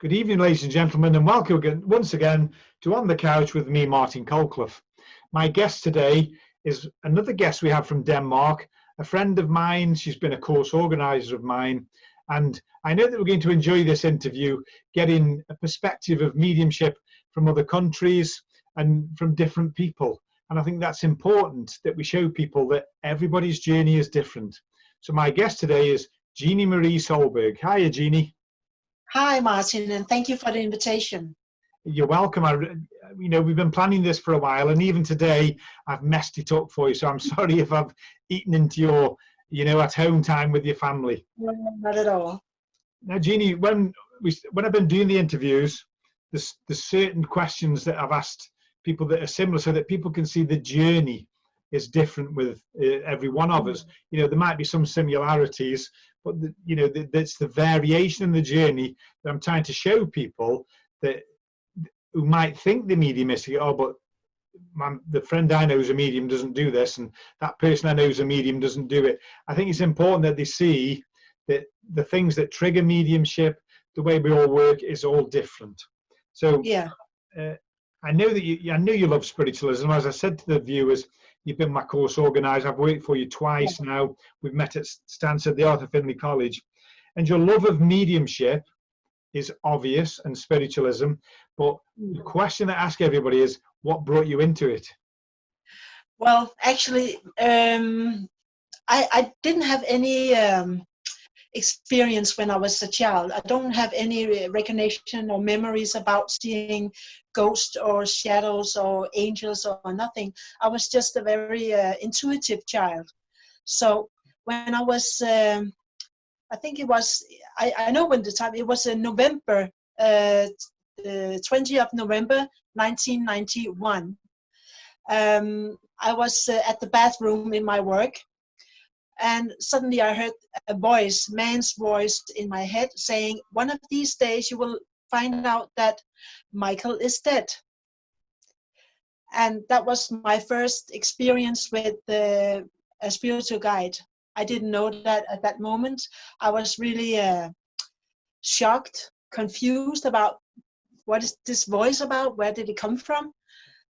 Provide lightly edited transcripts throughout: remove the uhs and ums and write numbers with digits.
Good evening, ladies and gentlemen, and welcome once again to On the Couch with me, Martin Colclough. My guest today is another guest we have from Denmark, a friend of mine. She's been a course organizer of mine, and I know that we're going to enjoy this interview, getting a perspective of mediumship from other countries and from different people. And I think that's important, that we show people that everybody's journey is different. So my guest today is Jeanie MArie Solberg. Hiya, Jeanie. Hi, Martin, and thank you for the invitation. You're welcome. We've been planning this for a while, and even today I've messed it up for you. So I'm sorry if I've eaten into your, at home time with your family. No, not at all. Now, Jeanie, when I've been doing the interviews, there's certain questions that I've asked people that are similar, so that people can see the journey is different with every one of us. There might be some similarities, but that's the variation in the journey that I'm trying to show people that who might think they're mediumistic. Oh, but the friend I know is a medium doesn't do this, and that person I know is a medium doesn't do it. I think it's important that they see that the things that trigger mediumship, the way we all work, is all different. So yeah, I know that I know you love spiritualism. As I said to the viewers, you've been my course organizer. I've worked for you twice now. We've met at Stansted, the Arthur Findlay College. And your love of mediumship is obvious, and spiritualism. But the question I ask everybody is, what brought you into it? Well, actually, I didn't have any experience when I was a child. I don't have any recognition or memories about seeing ghosts or shadows or angels or nothing. I was just a very intuitive child. So when I was, I think it was, I know when the time, it was in November, 20th of November, 1991. I was at the bathroom in my work, and suddenly I heard a voice, man's voice in my head saying, one of these days you will find out that Michael is dead. And that was my first experience with a spiritual guide. I didn't know that at that moment. I was really shocked, confused about what is this voice about? Where did it come from?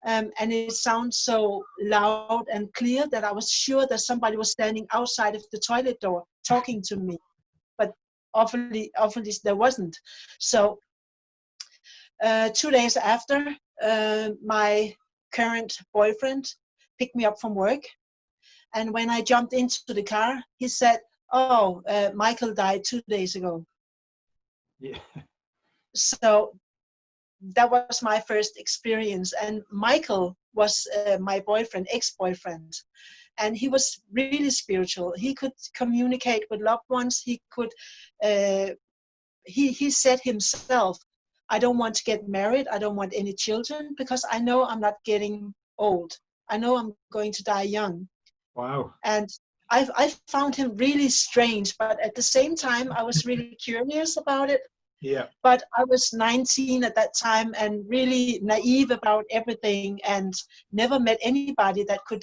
And it sounds so loud and clear that I was sure that somebody was standing outside of the toilet door talking to me. But obviously there wasn't. So 2 days after, my current boyfriend picked me up from work. And when I jumped into the car, he said, oh, Michael died 2 days ago. Yeah. So that was my first experience. And Michael was my boyfriend, ex-boyfriend. And he was really spiritual. He could communicate with loved ones. He could, he said himself, I don't want to get married. I don't want any children because I know I'm not getting old. I know I'm going to die young. Wow. And I found him really strange, but at the same time, I was really curious about it. Yeah. But I was 19 at that time and really naive about everything, and never met anybody that could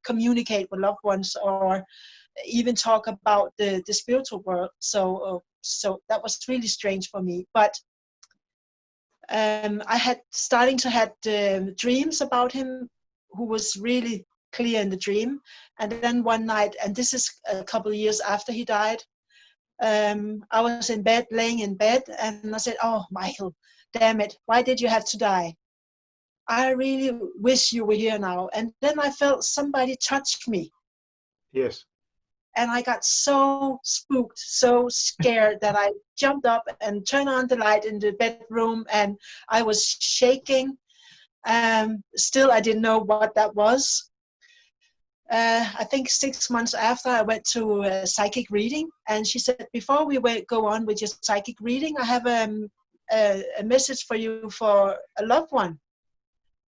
communicate with loved ones or even talk about the spiritual world. So that was really strange for me. But I had starting to had dreams about him, who was really clear in the dream. And then one night, and this is a couple of years after he died, I was in bed, laying in bed, and I said, oh, Michael, damn it, why did you have to die? I really wish you were here now. And then I felt somebody touched me. Yes. And I got so spooked, so scared that I jumped up and turned on the light in the bedroom, and I was shaking. Still, I didn't know what that was. I think 6 months after, I went to a psychic reading, and she said, before we go on with your psychic reading, I have a message for you for a loved one.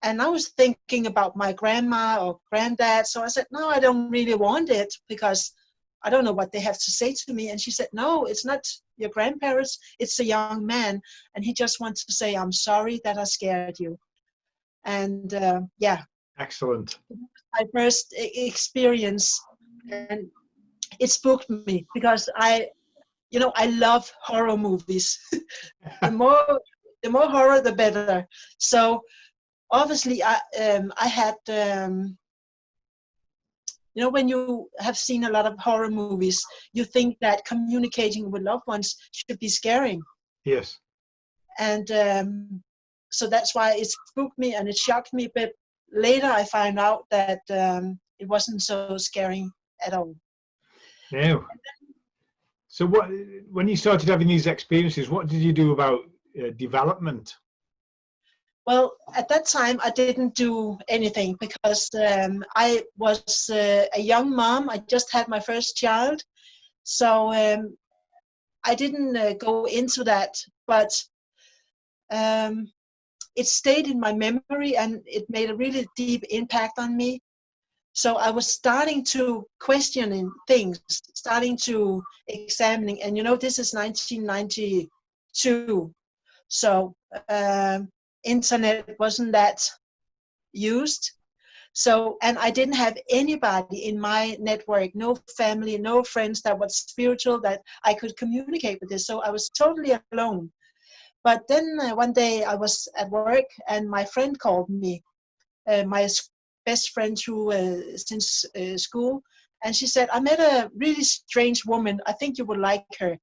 And I was thinking about my grandma or granddad, so I said, no, I don't really want it because I don't know what they have to say to me. And she said, no, it's not your grandparents, it's a young man, and he just wants to say, I'm sorry that I scared you. And yeah. Excellent. My first experience, and it spooked me because I I love horror movies. the more the more horror, the better. So obviously, I had. When you have seen a lot of horror movies, you think that communicating with loved ones should be scary. Yes. And so that's why it spooked me and it shocked me. But later I found out that it wasn't so scary at all. No. So when you started having these experiences, what did you do about development? Well, at that time, I didn't do anything because I was a young mom. I just had my first child. So I didn't go into that. But it stayed in my memory and it made a really deep impact on me. So I was starting to questioning things, starting to examining. And this is 1992. So internet wasn't that used. So, and I didn't have anybody in my network, no family, no friends that was spiritual, that I could communicate with this. So I was totally alone. But then one day I was at work and my friend called me, my best friend through since school. And she said, I met a really strange woman. I think you would like her.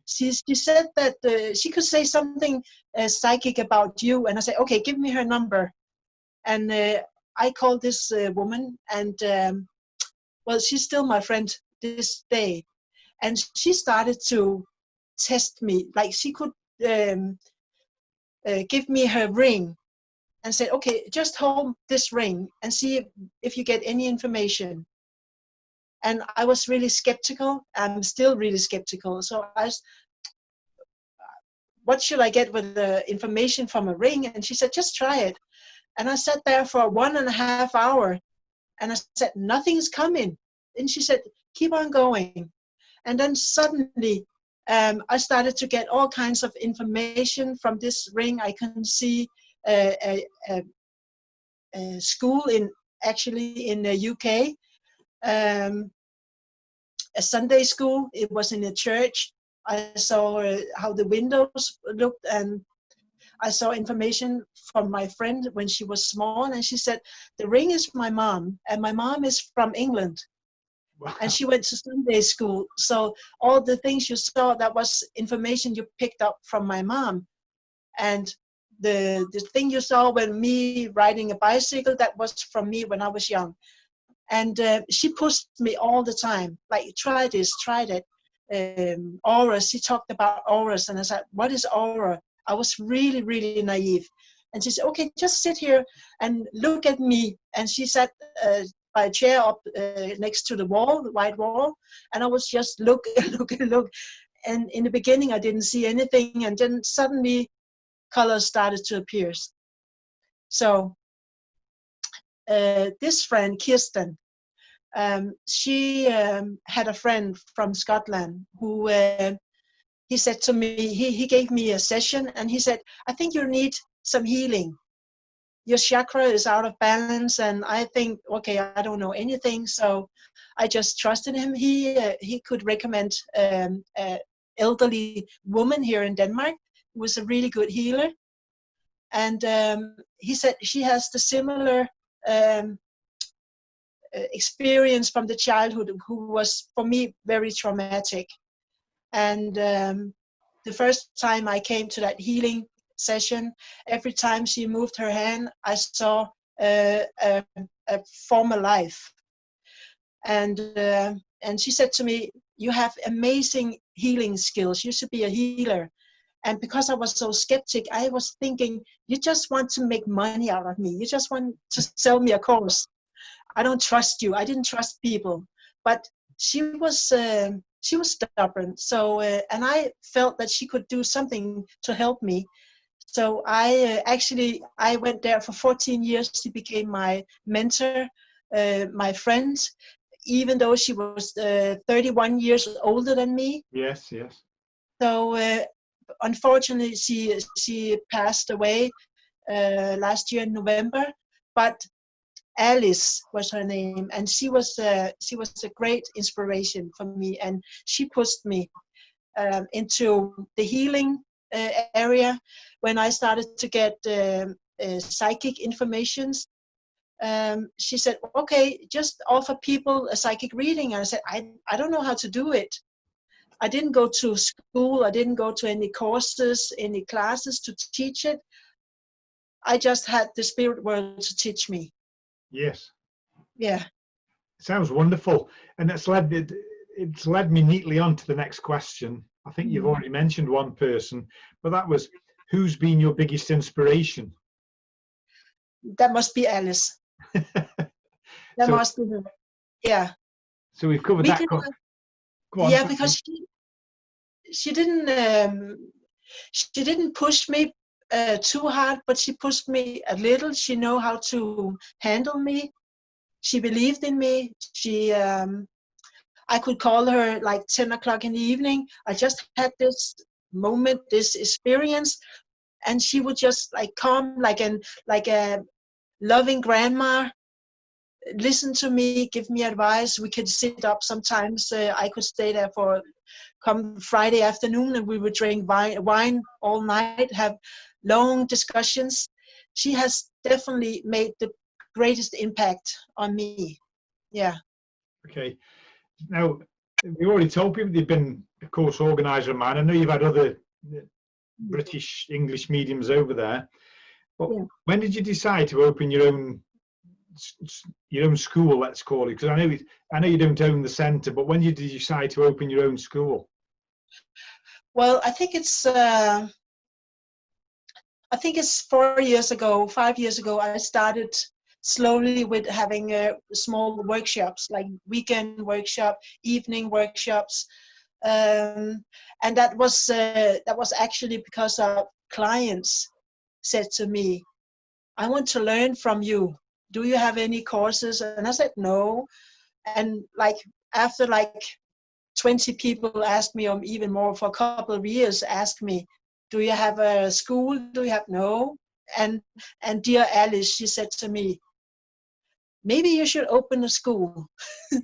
She said that she could say something psychic about you. And I said, okay, give me her number. And I called this woman and, well, she's still my friend this day. And she started to test me. Like she could give me her ring and said, okay, just hold this ring and see if you get any information. And I was really skeptical. I'm still really skeptical. So what should I get with the information from a ring? And she said, just try it. And I sat there for 1.5 hours and I said, nothing's coming. And she said, keep on going. And then suddenly I started to get all kinds of information from this ring. I can see a school in the UK, a Sunday school. It was in a church. I saw how the windows looked, and I saw information from my friend when she was small, and she said, the ring is my mom, and my mom is from England. Wow. And she went to Sunday school. So all the things you saw, that was information you picked up from my mom. And the thing you saw when me riding a bicycle, that was from me when I was young. And she pushed me all the time, like, try this, try that. Auras, she talked about auras, and I said, what is aura? I was really, really naive. And she said, okay, just sit here and look at me. And she sat by a chair up next to the wall, the white wall, and I was just look and look. And in the beginning, I didn't see anything, and then suddenly colors started to appear. So this friend, Kirsten, she had a friend from Scotland who he said to me, he gave me a session, and he said, I think you need some healing. Your chakra is out of balance. And I think, okay, I don't know anything. So I just trusted him. He could recommend an elderly woman here in Denmark who was a really good healer. And he said she has the similar experience from the childhood, who was, for me, very traumatic. And the first time I came to that healing session, every time she moved her hand, I saw a former life. And she said to me, you have amazing healing skills. You should be a healer. And because I was so skeptic, I was thinking, you just want to make money out of me. You just want to sell me a course. I don't trust you. I didn't trust people. But she was stubborn. So, and I felt that she could do something to help me. So I went there for 14 years. She became my mentor, my friend, even though she was 31 years older than me. Yes, yes. So unfortunately, she passed away last year in November. But Alice was her name, and she was a great inspiration for me, and she pushed me. into the healing area, when I started to get psychic informations, she said, okay, just offer people a psychic reading. And I said, I don't know how to do it. I didn't go to school. I didn't go to any courses, any classes to teach it. I just had the spirit world to teach me. Yes. Yeah. Sounds wonderful. And it's led me neatly on to the next question. I think you've already mentioned one person, but that was, who's been your biggest inspiration? That must be Alice. That must be her. Yeah. So we've covered that. Go on, yeah, because she didn't push me too hard, but she pushed me a little. She know how to handle me. She believed in me. I could call her like 10 o'clock in the evening. I just had this moment, this experience, and she would just like come like a loving grandma, listen to me, give me advice. We could sit up sometimes. I could stay there for come Friday afternoon, and we would drink wine all night, have long discussions. She has definitely made the greatest impact on me. Yeah. Okay. Now, you already told people you've been a course organizer of mine. I know you've had other British English mediums over there, but when did you decide to open your own school, let's call it? Because I know you don't own the centre, but when did you decide to open your own school? Well, I think it's 4 years ago, 5 years ago. I started slowly with having small workshops, like weekend workshop, evening workshops, and that was actually because our clients said to me, I want to learn from you. Do you have any courses? And I said no. And like after like 20 people asked me, or even more, for a couple of years, asked me, do you have a school? Do you have no? And dear Alice, she said to me, maybe you should open a school.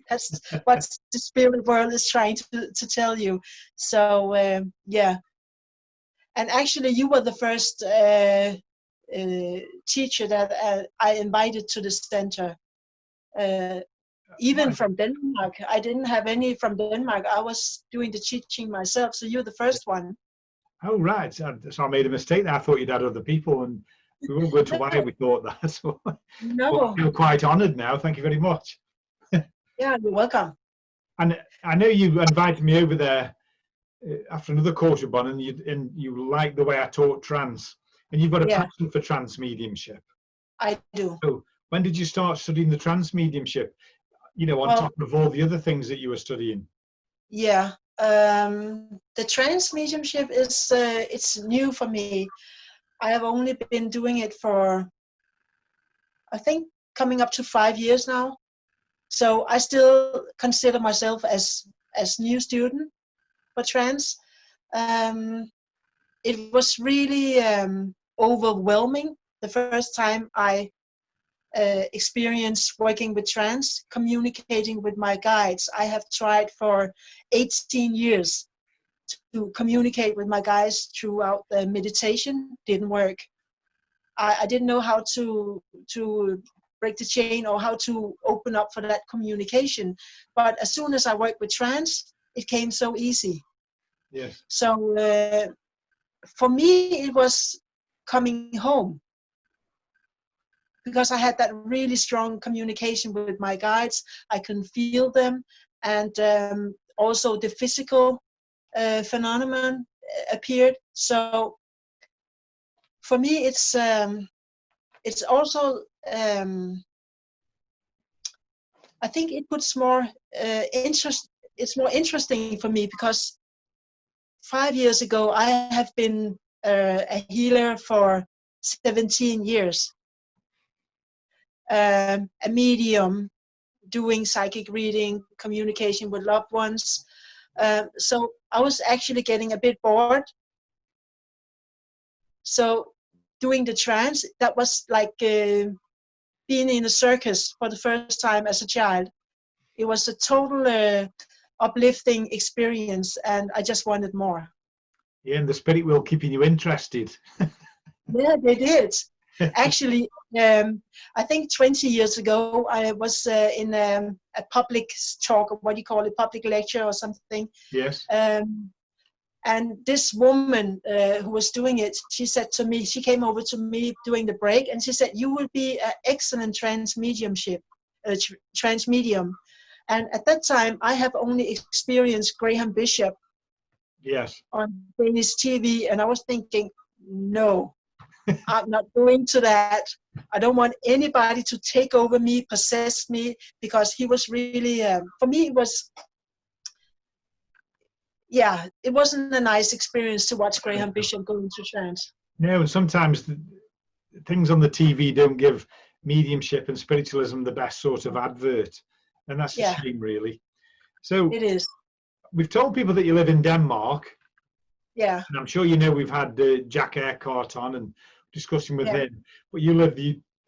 That's what the spirit world is trying to tell you. So yeah. And actually, you were the first teacher that I invited to the center. Even from Denmark. I didn't have any from Denmark. I was doing the teaching myself. So you're the first one. Oh, right. So I made a mistake there. I thought you'd had other people, and we won't go into why we thought that. So no. I feel quite honoured now. Thank you very much. Yeah, you're welcome. And I know you invited me over there after another course you've done, and you like the way I taught trance, and you've got a passion for trance mediumship. I do. So when did you start studying the trance mediumship? You know, on top of all the other things that you were studying. Yeah, the trance mediumship is it's new for me. I have only been doing it for, I think, coming up to 5 years now. So I still consider myself as new student for trance. It was really overwhelming the first time I experienced working with trance, communicating with my guides. I have tried for 18 years to communicate with my guides throughout the meditation. Didn't work. I didn't know how to break the chain or how to open up for that communication. But as soon as I worked with trance, it came so easy. Yes. So for me, it was coming home, because I had that really strong communication with my guides. I can feel them, and also the physical phenomenon appeared. So for me, it's also I think it puts more interest. It's more interesting for me because 5 years ago I have been a healer for 17 years. A medium, doing psychic reading, communication with loved ones. So I was actually getting a bit bored. So doing the trance, that was like being in a circus for the first time as a child. It was a total uplifting experience, and I just wanted more. Yeah, and the spirit wheel keeping you interested. Yeah, they did. Actually, I think 20 years ago, I was in a public talk, what do you call it, public lecture or something. Yes. And this woman who was doing it, she said to me, she came over to me during the break, and she said, "You will be an excellent trans medium." And at that time, I have only experienced Graham Bishop Yes. on Danish TV, and I was thinking, no, I'm not going to that. I don't want anybody to take over me, possess me, because he was really, for me, it was, yeah, it wasn't a nice experience to watch Graham Bishop go into trance. No, and sometimes things on the TV don't give mediumship and spiritualism the best sort of advert, and that's a shame, really. So it is. We've told people that you live in Denmark. Yeah. And I'm sure you know we've had Jack Urquhart on and discussing with him, but you live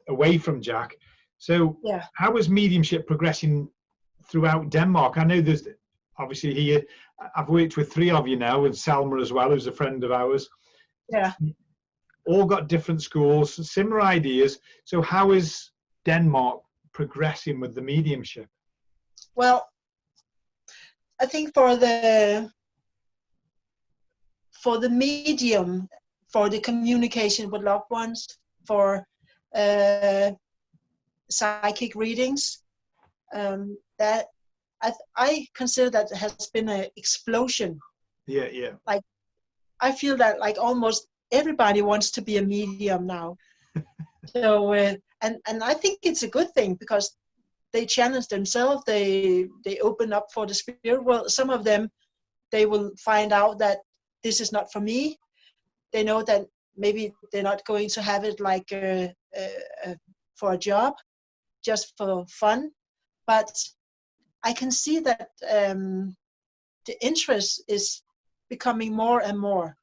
away from Jack. So how is mediumship progressing throughout Denmark? I know there's obviously here, I've worked with 3 of you now, and Selma as well, who's a friend of ours. Yeah. All got different schools, similar ideas. So how is Denmark progressing with the mediumship? Well, I think for the medium, for the communication with loved ones, for psychic readings, that I consider that has been an explosion. Yeah, yeah. Like, I feel that like almost everybody wants to be a medium now. So and I think it's a good thing, because they challenge themselves, they open up for the spirit world. Some of them, they will find out that this is not for me. They know that maybe they're not going to have it like for a job, just for fun. But I can see that the interest is becoming more and more.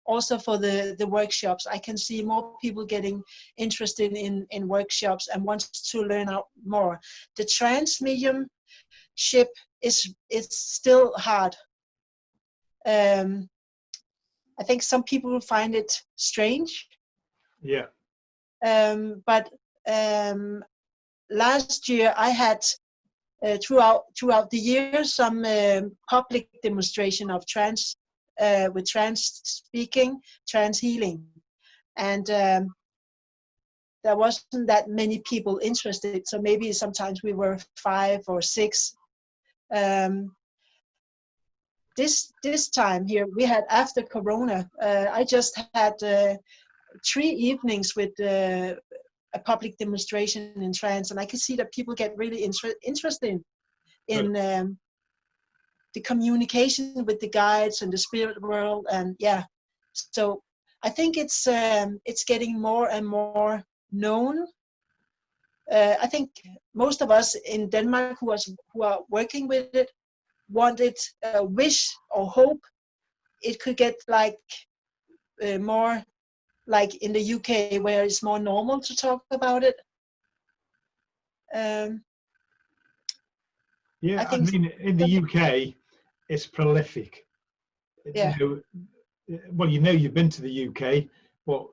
Also for the workshops, I can see more people getting interested in workshops and wants to learn out more. The trance mediumship it's still hard. I think some people find it strange. Yeah. But last year I had throughout the year some public demonstration of trance, with trance speaking, trance healing, and there wasn't that many people interested. So maybe sometimes we were 5 or 6. This time here we had, after Corona, I just had 3 evenings with a public demonstration in trance, and I can see that people get really interested in the communication with the guides and the spirit world, and so I think it's getting more and more known. I think most of us in Denmark who are working with it wanted, wish or hope it could get like more like in the UK, where it's more normal to talk about it. I mean, in the UK, it's prolific. Yeah. Well, you've been to the UK, but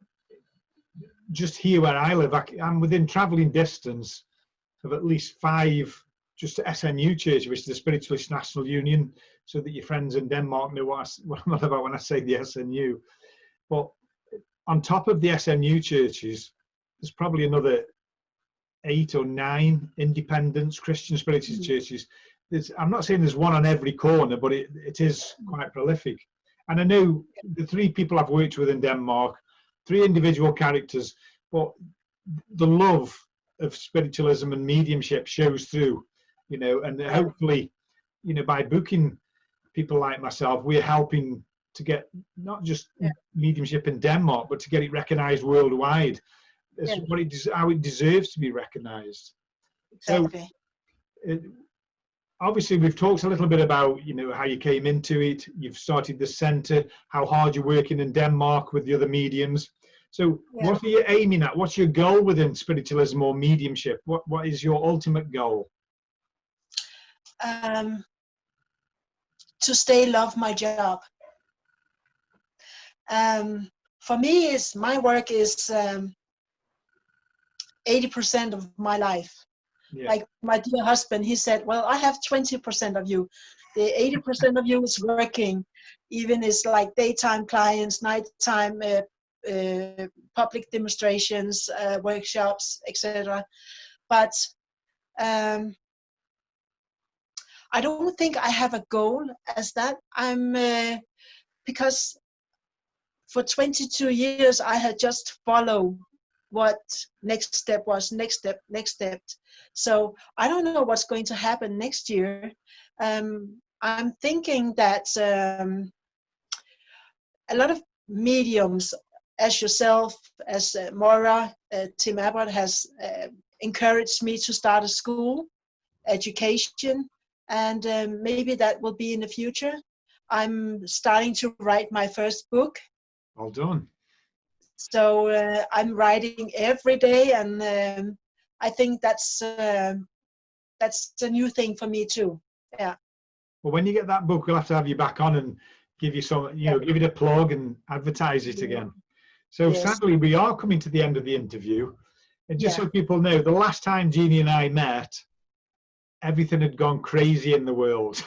just here where I live, I'm within travelling distance of at least 5 just SNU churches, which is the Spiritualist National Union, so that your friends in Denmark know what I'm on about when I say the SNU. But on top of the SNU churches, there's probably another 8 or 9 independent Christian spiritualist churches. I'm not saying there's one on every corner, but it is quite prolific. And I know the 3 people I've worked with in Denmark, 3 individual characters, but the love of spiritualism and mediumship shows through, and hopefully, by booking people like myself, we're helping to get not just mediumship in Denmark, but to get it recognized worldwide. It's how it deserves to be recognized. Exactly. So, obviously, we've talked a little bit about, how you came into it. You've started the centre, how hard you're working in Denmark with the other mediums. So what are you aiming at? What's your goal within spiritualism or mediumship? What is your ultimate goal? to stay love my job. For me, my work is 80% of my life. Yeah. Like my dear husband, he said, well, I have 20% of you. The 80% of you is working, even it's like daytime clients, nighttime public demonstrations, workshops, etc. But I don't think I have a goal as that. Because for 22 years, I had just followed what next step was, next step. So I don't know what's going to happen next year. I'm thinking that a lot of mediums, as yourself, as Maura, Tim Abbott has encouraged me to start a school, education, and maybe that will be in the future. I'm starting to write my first book. Well done. So I'm writing every day, and I think that's a new thing for me too. Yeah. Well, when you get that book, we'll have you back on and give you some, give it a plug and advertise it again. So yes. Sadly, we are coming to the end of the interview. And just so people know, the last time Jeanie and I met, everything had gone crazy in the world.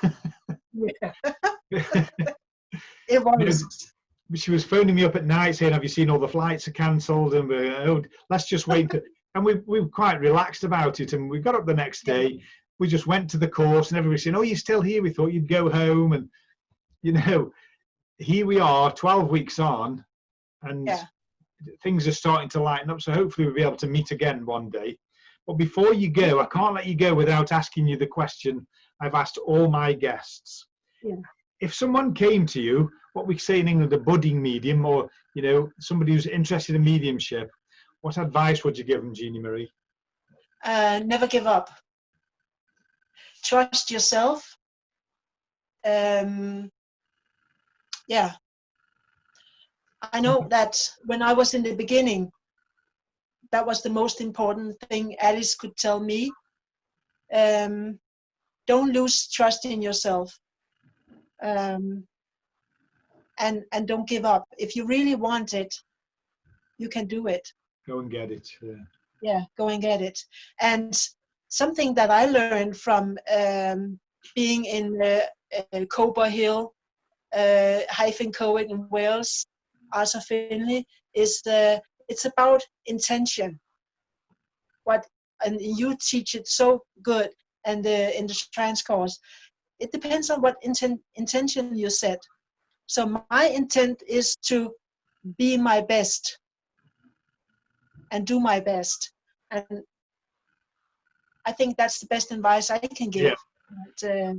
It was. She was phoning me up at night saying, have you seen all the flights are cancelled? And let's just wait. And we were quite relaxed about it. And we got up the next day. We just went to the course and everybody said, oh, you're still here. We thought you'd go home. And, here we are 12 weeks on and things are starting to lighten up. So hopefully we'll be able to meet again one day. But before you go, I can't let you go without asking you the question I've asked all my guests. Yeah. If someone came to you, what we say in England, a budding medium, or somebody who's interested in mediumship, what advice would you give them, Jeanie MArie? Never give up. Trust yourself. I know that when I was in the beginning, that was the most important thing Alice could tell me. Don't lose trust in yourself. And don't give up. If you really want it, you can do it. Go and get it. Yeah, go and get it. And something that I learned from being in Cobar Hill, Hyphen Coed in Wales, Arthur Finley, is it's about intention. And you teach it so good, and in the trans course, it depends on what intention you set. So my intent is to be my best and do my best, and I think that's the best advice I can give. Yeah.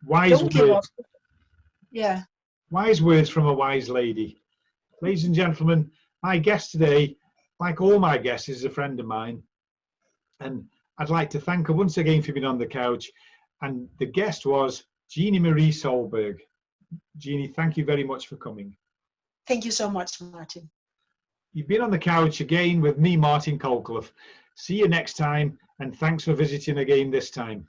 Wise don't give up. words. Yeah. Wise words from a wise lady. Ladies and gentlemen, my guest today, like all my guests, is a friend of mine. And I'd like to thank her once again for being on the couch. And the guest was Jeanie MArie Solberg. Jeanie, thank you very much for coming. Thank you so much, Martin. You've been on the couch again with me, Martin Colclough. See you next time, and thanks for visiting again this time.